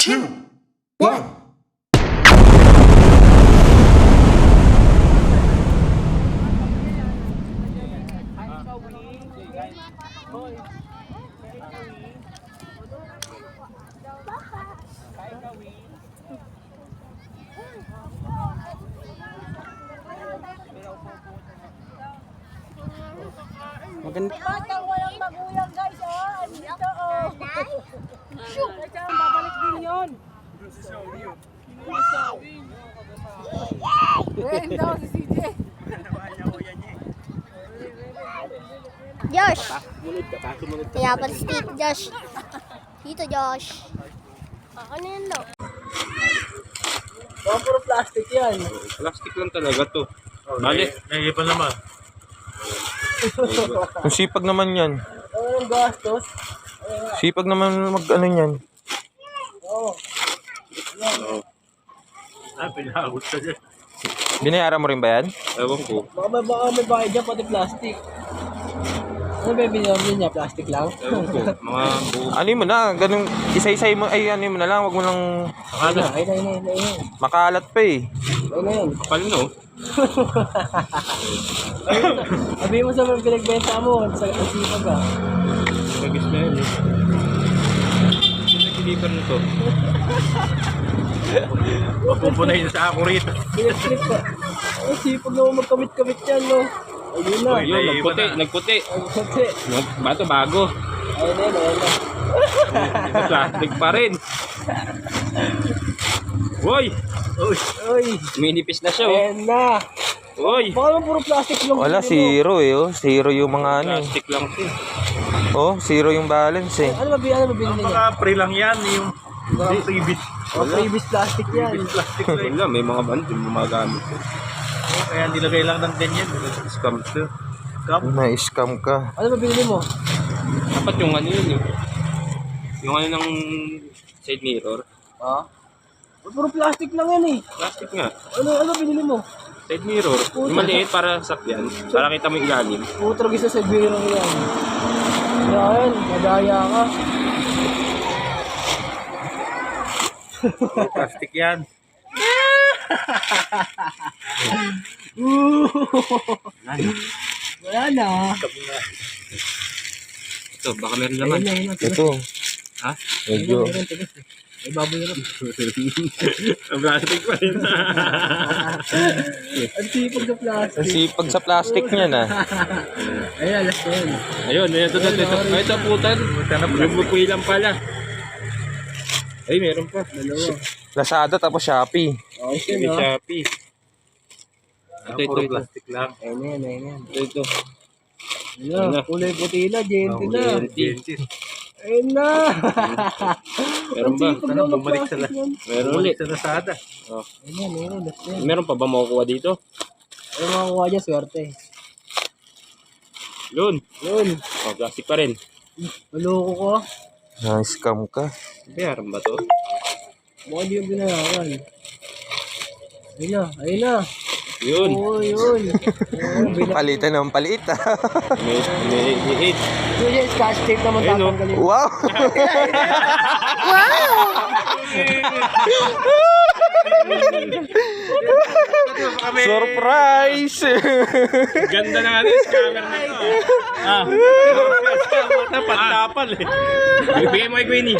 2, 1. Maganda. Batang walang magulang guys, oh. Andito, oh. Shoot! Babalik din yun. Ren daw si CJ. Josh! Kaya pala si Tito Josh. Tito Josh. Ano yan daw? Oh, puro plastic yan. Plastic lang talaga to. Bali. Naiipan naman. Ang sipag naman yan. Ano ang gastos? Sipag naman mag ano yan. Oo. Pinahabot ka dyan. Binayaran mo rin ba yan? Ewan ko. Baka may bayad dyan, pati plastic. Ano ba yung binilawin niya? Plastic lang? Ewan ko. Mga buo. Ano mo na, ganun, isa-isay mo, ay ano mo na lang, wag mo lang Ayun na, ayun na. makalat pa eh. Ayun na yun. Kapal no? Sabihin mo sa mga pinagbenta mo, sa sipag ka. Nagis na yun eh. Sino nag-deliver nito? Mapupunayin na sa ako rito. Pinag-trip ka. Ay, sipag na magkamit-kamit yan, no? Ayun na. Yun, nagputi, nagputi. Kasi, Bato bago. ayun na. Ito plastic pa rin. Woy! Uy, Minipis na siya oh. ayun na. Woy! Baka naman puro plastic lang. Wala, binili mo. zero eh, oh. Zero yung mga ano eh. Plastic lang siya. Oh, zero yung balance eh. Ano ba binili niya? Mga pre lang yan. Yung freebies. Oh, previous plastic yan. Plastic Wala, lang. may mga band yung gumagamit. Kaya nilagay lang ng ganyan. Scam to. Na-scam ka. Ano ba binili mo? Dapat yung ano yun eh. Yung ano ng side mirror. Ha? Puro plastic lang yan eh. Plastic nga. Ano binili mo? Side mirror. Yung maliit para sakyan. Para kita mo yung ilalim. Putrag isa sa biro ng yan. Yan, madaya ka. Plastic yan. Wala na. Ito, baka meron laman. Ayun na. Ito. Ha? Medyo. May baboy na. Plastic pa rin. Ang sipag sa plastic. Ang sipag sa plastic niyan ah. Ayun, last na yun. Ayun, ito. Ay, ito putan. Yung bupuy lang pala. Ay, meron pa. Dalawa. Lazada tapos Shopee. Okay, May no? Shopee. Puro plastic lang. Ayun yan. Ito. Ayun na, kulay puti na, gentle na. Gentil. Ayun na. Meron ba? Sipag Sana na bumalik sa plastic yan. Meron Bumalik ulit. sa Lazada. Ayun, last na yun. Meron pa ba makukuha dito? Ayun, makakuha dyan, swerte. Yun. Yun, Oh, plastic pa rin. maloko ko. Na-scam ka. Bayaran ba to? Mukha di yung binayaran. Ayun na. Yun. Oo, yun. Palitan ng palit ah. May 8. Yun yung scotch tape naman Ayun, no? tatanggalin. Wow! Surprise! Ganda na nga rin, scammer na ito. Ah. Scammer na, pantapal eh. Bigay mo kay Queenie.